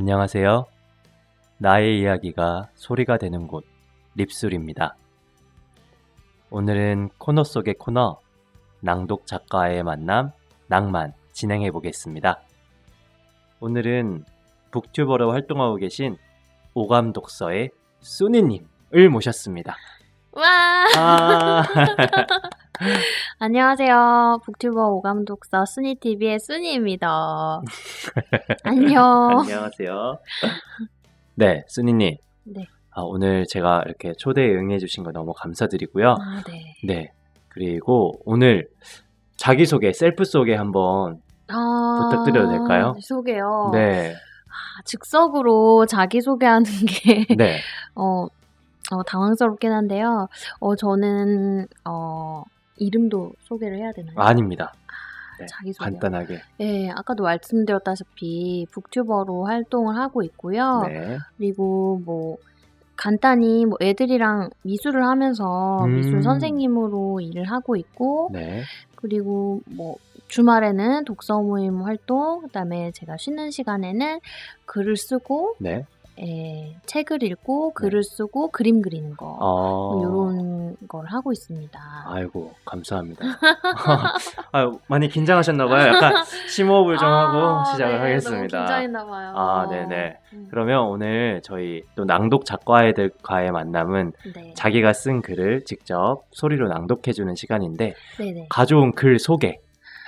안녕하세요. 나의 이야기가 소리가 되는 곳, 립술입니다. 오늘은 코너 속의 코너, 낭독 작가의 만남, 낭만 진행해 보겠습니다. 오늘은 북튜버로 활동하고 계신 오감독서의 순이님을 모셨습니다. 와! 안녕하세요. 북튜버 오감독서 순이TV의 순이입니다. 안녕. 안녕하세요. 네, 순이님. 네. 오늘 제가 이렇게 초대에 응해주신 거 너무 감사드리고요. 네. 네. 그리고 오늘 자기소개, 셀프 소개 한번 부탁드려도 될까요? 소개요? 네. 즉석으로 자기소개하는 게 네. 당황스럽긴 한데요. 저는 이름도 소개를 해야 되나요? 아닙니다. 네, 자기소개. 간단하게. 네, 아까도 말씀드렸다시피 북튜버로 활동을 하고 있고요. 네. 그리고 간단히 애들이랑 미술을 하면서 미술 선생님으로 일을 하고 있고, 네. 그리고 주말에는 독서 모임 활동, 그다음에 제가 쉬는 시간에는 글을 쓰고, 네. 책을 읽고, 글을 쓰고, 그림 그리는 거, 이런 걸 하고 있습니다. 아이고, 감사합니다. 많이 긴장하셨나봐요. 약간 심호흡을 좀 하고 시작을 네, 하겠습니다. 너무 긴장했나봐요. 네네. 그러면 오늘 저희 또 낭독 작가들과의 만남은 네. 자기가 쓴 글을 직접 소리로 낭독해주는 시간인데, 네네. 가져온 글 소개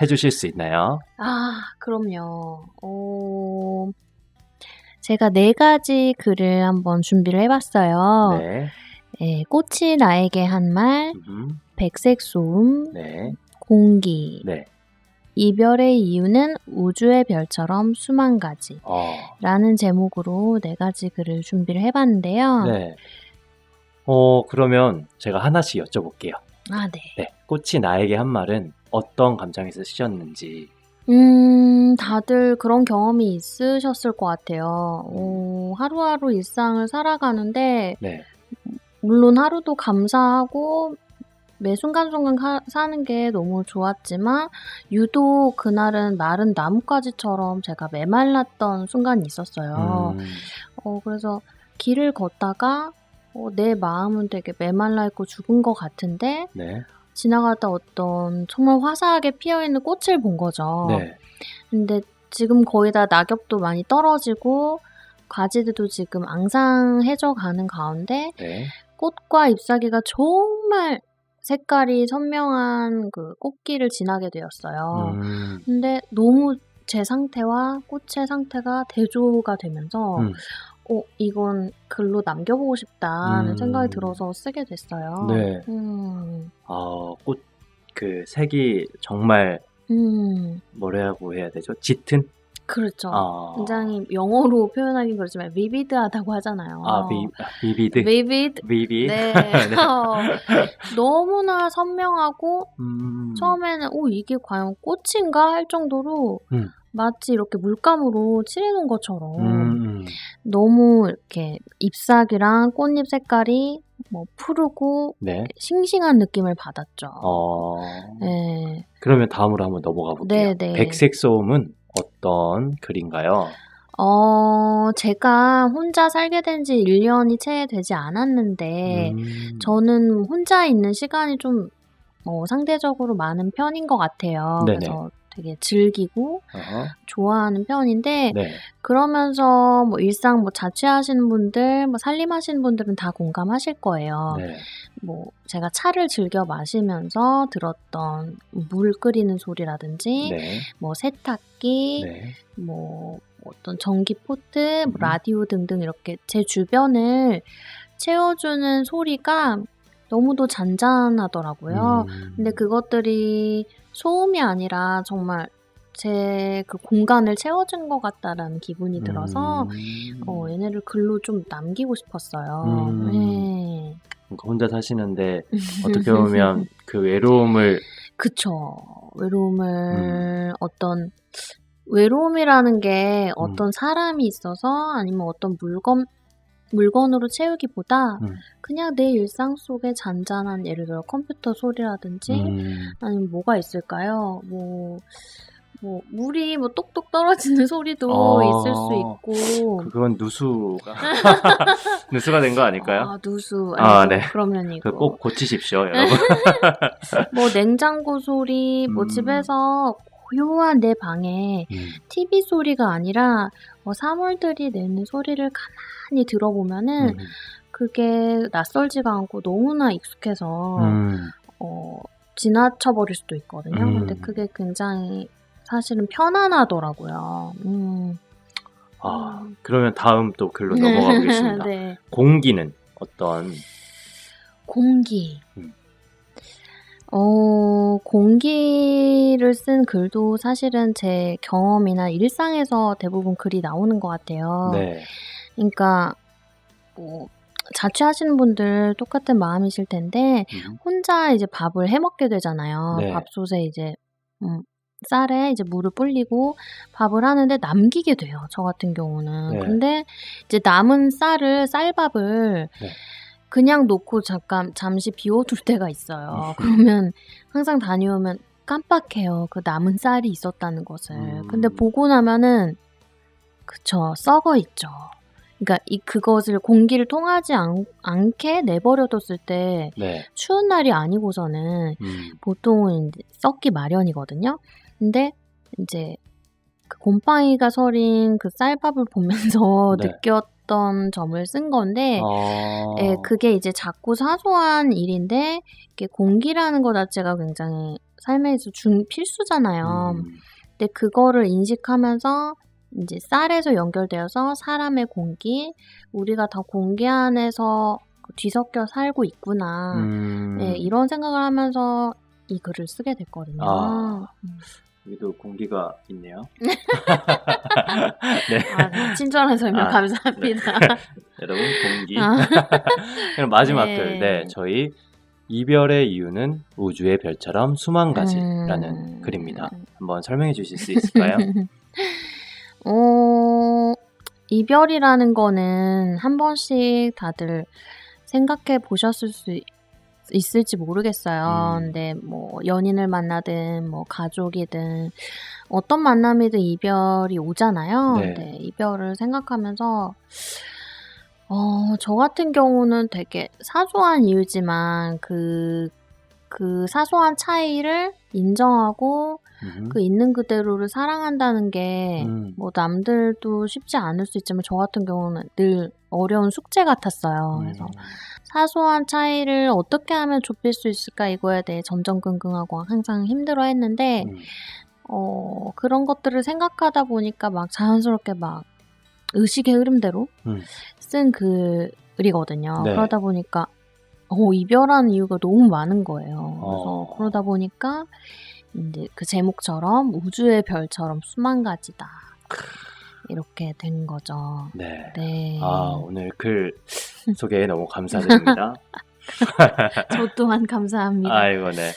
해주실 수 있나요? 그럼요. 제가 4가지 글을 한번 준비를 해봤어요. 네. 꽃이 나에게 한 말, 백색 소음, 네. 공기, 네. 이별의 이유는 우주의 별처럼 수만 가지 라는 제목으로 4가지 글을 준비를 해봤는데요. 네. 그러면 제가 하나씩 여쭤볼게요. 네. 네. 꽃이 나에게 한 말은 어떤 감정에서 쓰셨는지. 다들 그런 경험이 있으셨을 것 같아요. 하루하루 일상을 살아가는데, 네. 물론 하루도 감사하고, 매 순간순간 사는 게 너무 좋았지만, 유독 그날은 마른 나뭇가지처럼 제가 메말랐던 순간이 있었어요. 그래서 길을 걷다가, 내 마음은 되게 메말라 있고 죽은 것 같은데, 네. 지나가다 어떤 정말 화사하게 피어있는 꽃을 본 거죠. 네. 근데 지금 거의 다 낙엽도 많이 떨어지고 가지들도 지금 앙상해져 가는 가운데 네. 꽃과 잎사귀가 정말 색깔이 선명한 그 꽃길을 지나게 되었어요. 근데 너무 제 상태와 꽃의 상태가 대조가 되면서 이건 글로 남겨보고 싶다는 생각이 들어서 쓰게 됐어요. 네. 꽃 그 색이 정말 뭐라고 해야 되죠? 짙은? 그렇죠. 굉장히 영어로 표현하긴 그렇지만 vivid하다고 하잖아요. vivid. vivid. 네. 네. 너무나 선명하고 처음에는 이게 과연 꽃인가 할 정도로 마치 이렇게 물감으로 칠해놓은 것처럼 너무 이렇게 잎사귀랑 꽃잎 색깔이 푸르고 네. 싱싱한 느낌을 받았죠. 네. 그러면 다음으로 한번 넘어가 볼게요. 네네. 백색 소음은 어떤 글인가요? 제가 혼자 살게 된 지 1년이 채 되지 않았는데 저는 혼자 있는 시간이 좀 상대적으로 많은 편인 것 같아요. 네네. 그래서 되게 즐기고 좋아하는 편인데 네. 그러면서 일상 자취하시는 분들, 살림하시는 분들은 다 공감하실 거예요. 네. 제가 차를 즐겨 마시면서 들었던 물 끓이는 소리라든지 네. 세탁기, 네. 어떤 전기 포트, 라디오 등등 이렇게 제 주변을 채워주는 소리가 너무도 잔잔하더라고요. 근데 그것들이 소음이 아니라 정말 제 그 공간을 채워준 것 같다라는 기분이 들어서 얘네를 글로 좀 남기고 싶었어요. 네. 혼자 사시는데 어떻게 보면 그 외로움을 그쵸. 외로움이라는 게 어떤 사람이 있어서 아니면 어떤 물건으로 채우기보다 그냥 내 일상 속에 잔잔한 예를 들어 컴퓨터 소리라든지 아니면 뭐가 있을까요? 뭐 물이 뭐 똑똑 떨어지는 소리도 있을 수 있고. 그건 누수가 누수가 된 거 아닐까요? 아, 누수. 네. 그러면이고. 꼭 고치십시오, 여러분. 뭐 냉장고 소리, 뭐 집에서 고요한 내 방에 TV 소리가 아니라 뭐 사물들이 내는 소리를 가만히 들어보면은 그게 낯설지가 않고 너무나 익숙해서 지나쳐버릴 수도 있거든요. 근데 그게 굉장히 사실은 편안하더라고요. 그러면 다음 또 글로 넘어가 보겠습니다. 네. 공기는 어떤? 공기. 공기를 쓴 글도 사실은 제 경험이나 일상에서 대부분 글이 나오는 것 같아요. 네. 그러니까 뭐 자취하시는 분들 똑같은 마음이실 텐데 혼자 이제 밥을 해 먹게 되잖아요. 네. 밥솥에 이제 쌀에 이제 물을 불리고 밥을 하는데 남기게 돼요. 저 같은 경우는. 네. 근데 이제 남은 쌀밥을 네. 그냥 놓고 잠시 비워둘 때가 있어요. 그러면 항상 다녀오면 깜빡해요. 그 남은 쌀이 있었다는 것을. 근데 보고 나면은 그쵸, 썩어 있죠. 그러니까 그것을 공기를 통하지 않게 내버려뒀을 때 네. 추운 날이 아니고서는 보통은 이제 썩기 마련이거든요. 근데 이제 그 곰팡이가 서린 그 쌀밥을 보면서 네. 느꼈던 점을 쓴 건데, 예, 그게 이제 작고 사소한 일인데, 이게 공기라는 것 자체가 굉장히 삶에 있어 필수잖아요. 근데 그거를 인식하면서 이제 쌀에서 연결되어서 사람의 공기, 우리가 다 공기 안에서 뒤섞여 살고 있구나. 네, 이런 생각을 하면서 이 글을 쓰게 됐거든요. 여기도 공기가 있네요. 네. 네. 친절한 설명 감사합니다. 네. 여러분, 공기. 그럼 마지막 글. 네, 저희 이별의 이유는 우주의 별처럼 수만 가지라는 글입니다. 한번 설명해 주실 수 있을까요? 이별이라는 거는 한 번씩 다들 생각해 보셨을 수 있을지 모르겠어요. 근데 뭐 연인을 만나든 뭐 가족이든 어떤 만남이든 이별이 오잖아요. 네. 근데 이별을 생각하면서 저 같은 경우는 되게 사소한 이유지만 그 사소한 차이를 인정하고 그 있는 그대로를 사랑한다는 게 뭐 남들도 쉽지 않을 수 있지만 저 같은 경우는 늘 어려운 숙제 같았어요. 그래서 사소한 차이를 어떻게 하면 좁힐 수 있을까 이거에 대해 전전긍긍하고 항상 힘들어했는데 그런 것들을 생각하다 보니까 막 자연스럽게 막 의식의 흐름대로 쓴 글이거든요. 네. 그러다 보니까 이별하는 이유가 너무 많은 거예요. 그래서 그러다 보니까 이제 그 제목처럼 우주의 별처럼 수만 가지다. 이렇게 된 거죠. 네. 네. 오늘 글 소개 너무 감사드립니다. 저 또한 감사합니다. 아이고, 네.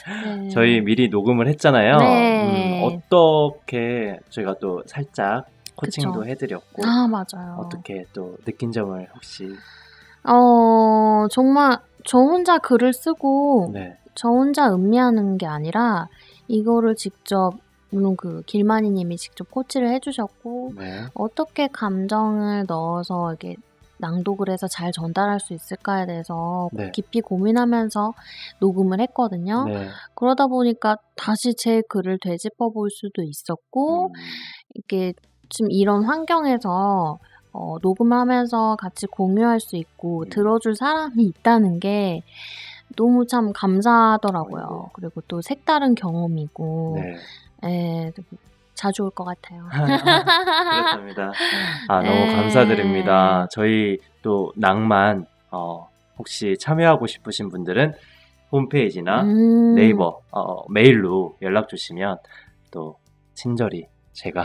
저희 미리 녹음을 했잖아요. 네. 어떻게 저희가 또 살짝 코칭도 그쵸. 해드렸고 맞아요. 어떻게 또 느낀 점을 혹시 정말 저 혼자 글을 쓰고 네. 저 혼자 음미하는 게 아니라 이거를 직접 물론 그 길만이님이 직접 코치를 해주셨고 네. 어떻게 감정을 넣어서 이렇게 낭독을 해서 잘 전달할 수 있을까에 대해서 네. 깊이 고민하면서 녹음을 했거든요. 네. 그러다 보니까 다시 제 글을 되짚어 볼 수도 있었고 이게 지금 이런 환경에서 녹음하면서 같이 공유할 수 있고 들어줄 사람이 있다는 게 너무 참 감사하더라고요. 그리고 또 색다른 경험이고 네. 자주 올 것 같아요. 그렇습니다. 너무 감사드립니다. 저희 또 낭만 혹시 참여하고 싶으신 분들은 홈페이지나 네이버 메일로 연락 주시면 또 친절히 제가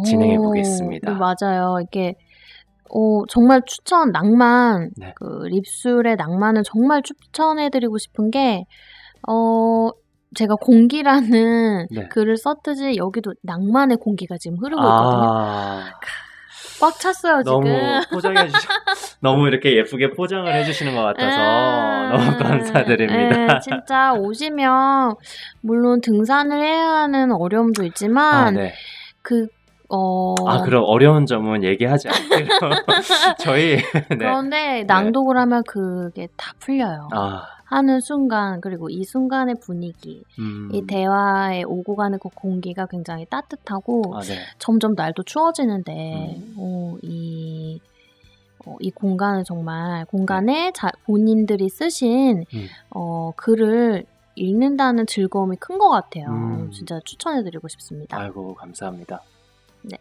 진행해 보겠습니다. 네, 맞아요. 이게 정말 낭만, 네. 그 립술의 낭만을 정말 추천해드리고 싶은 게 제가 공기라는 네. 글을 썼듯이 여기도 낭만의 공기가 지금 흐르고 있거든요. 꽉 찼어요, 지금. 너무 포장해 주셔. 너무 이렇게 예쁘게 포장을 해주시는 것 같아서 너무 감사드립니다. 진짜 오시면 물론 등산을 해야 하는 어려움도 있지만 네. 그럼 어려운 점은 얘기하지 않기로 저희 그런데 낭독을 하면 그게 다 풀려요. 하는 순간, 그리고 이 순간의 분위기, 이 대화에 오고 가는 그 공기가 굉장히 따뜻하고 점점 날도 추워지는데 이 공간은 정말 공간에 본인들이 쓰신 글을 읽는다는 즐거움이 큰 것 같아요. 진짜 추천해드리고 싶습니다. 아이고 감사합니다. 네.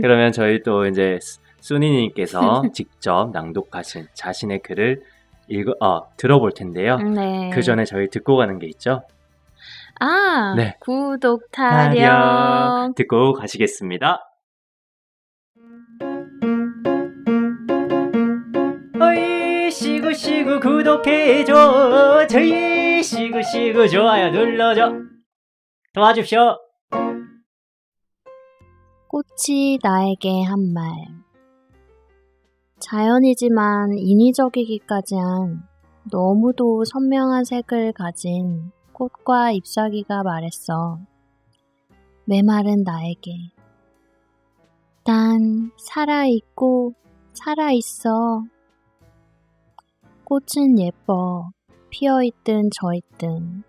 그러면 저희 또 이제 순이님께서 직접 낭독하신 자신의 글을 들어볼 텐데요. 그 전에 저희 듣고 가는 게 있죠. 구독 타령 듣고 가시겠습니다. 어이 시구시구 구독해줘. 저희 시구시구 좋아요 눌러줘. 도와줍시오. 꽃이 나에게 한 말. 자연이지만 인위적이기까지 한 너무도 선명한 색을 가진 꽃과 잎사귀가 말했어. 메마른 나에게. 난 살아있고 살아있어. 꽃은 예뻐. 피어있든 져있든.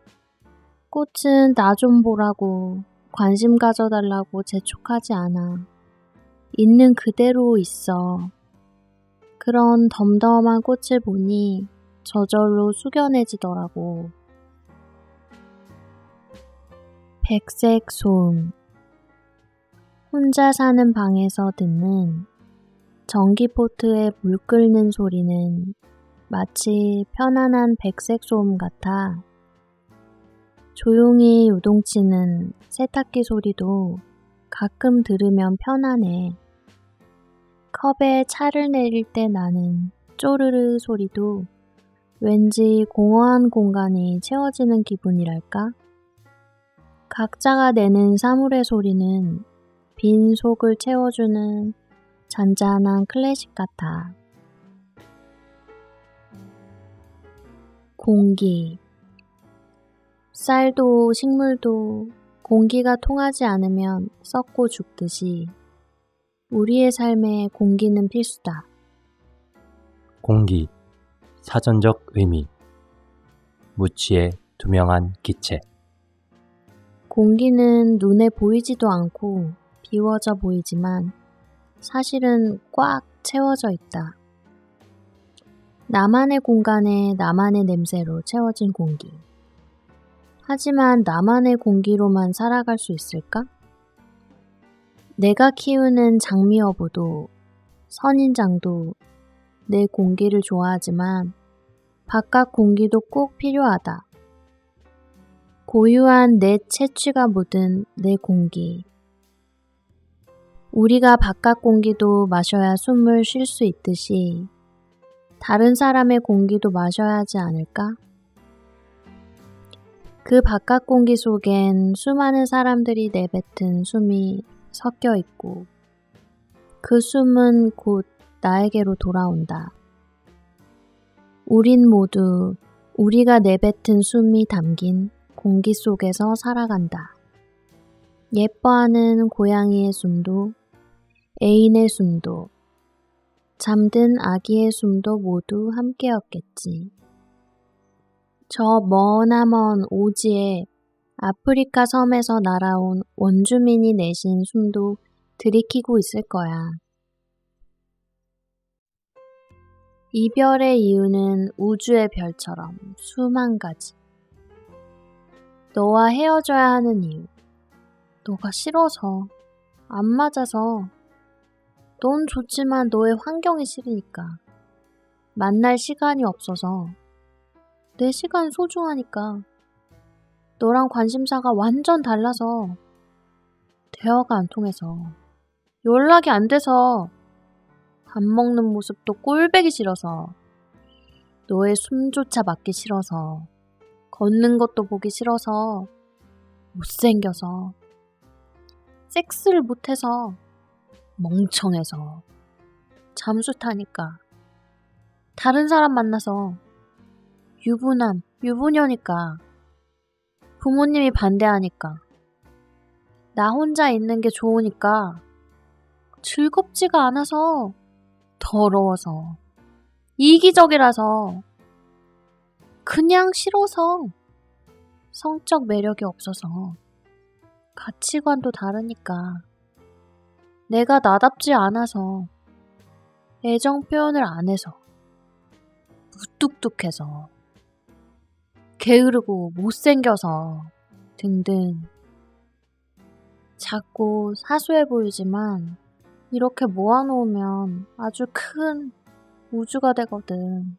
꽃은 나 좀 보라고 관심 가져달라고 재촉하지 않아. 있는 그대로 있어. 그런 덤덤한 꽃을 보니 저절로 숙연해지더라고. 백색 소음. 혼자 사는 방에서 듣는 전기포트에 물 끓는 소리는 마치 편안한 백색 소음 같아. 조용히 요동치는 세탁기 소리도 가끔 들으면 편안해. 컵에 차를 내릴 때 나는 쪼르르 소리도 왠지 공허한 공간이 채워지는 기분이랄까? 각자가 내는 사물의 소리는 빈 속을 채워주는 잔잔한 클래식 같아. 공기. 쌀도 식물도 공기가 통하지 않으면 썩고 죽듯이 우리의 삶에 공기는 필수다. 공기, 사전적 의미. 무치의 투명한 기체. 공기는 눈에 보이지도 않고 비워져 보이지만 사실은 꽉 채워져 있다. 나만의 공간에 나만의 냄새로 채워진 공기. 하지만 나만의 공기로만 살아갈 수 있을까? 내가 키우는 장미여보도 선인장도 내 공기를 좋아하지만 바깥 공기도 꼭 필요하다. 고유한 내 채취가 묻은 내 공기. 우리가 바깥 공기도 마셔야 숨을 쉴 수 있듯이 다른 사람의 공기도 마셔야 하지 않을까? 그 바깥 공기 속엔 수많은 사람들이 내뱉은 숨이 섞여 있고 그 숨은 곧 나에게로 돌아온다. 우린 모두 우리가 내뱉은 숨이 담긴 공기 속에서 살아간다. 예뻐하는 고양이의 숨도 애인의 숨도 잠든 아기의 숨도 모두 함께였겠지. 저 머나먼 오지에 아프리카 섬에서 날아온 원주민이 내신 숨도 들이키고 있을 거야. 이별의 이유는 우주의 별처럼 수만 가지. 너와 헤어져야 하는 이유. 너가 싫어서, 안 맞아서. 넌 좋지만 너의 환경이 싫으니까. 만날 시간이 없어서. 내 시간 소중하니까. 너랑 관심사가 완전 달라서. 대화가 안 통해서. 연락이 안 돼서. 밥 먹는 모습도 꼴배기 싫어서. 너의 숨조차 맡기 싫어서. 걷는 것도 보기 싫어서. 못생겨서. 섹스를 못해서. 멍청해서. 잠수 타니까. 다른 사람 만나서 유부남, 유부녀니까. 부모님이 반대하니까. 나 혼자 있는 게 좋으니까. 즐겁지가 않아서. 더러워서. 이기적이라서. 그냥 싫어서. 성적 매력이 없어서. 가치관도 다르니까. 내가 나답지 않아서. 애정 표현을 안 해서. 무뚝뚝해서. 게으르고 못생겨서. 등등. 작고 사소해 보이지만 이렇게 모아놓으면 아주 큰 우주가 되거든.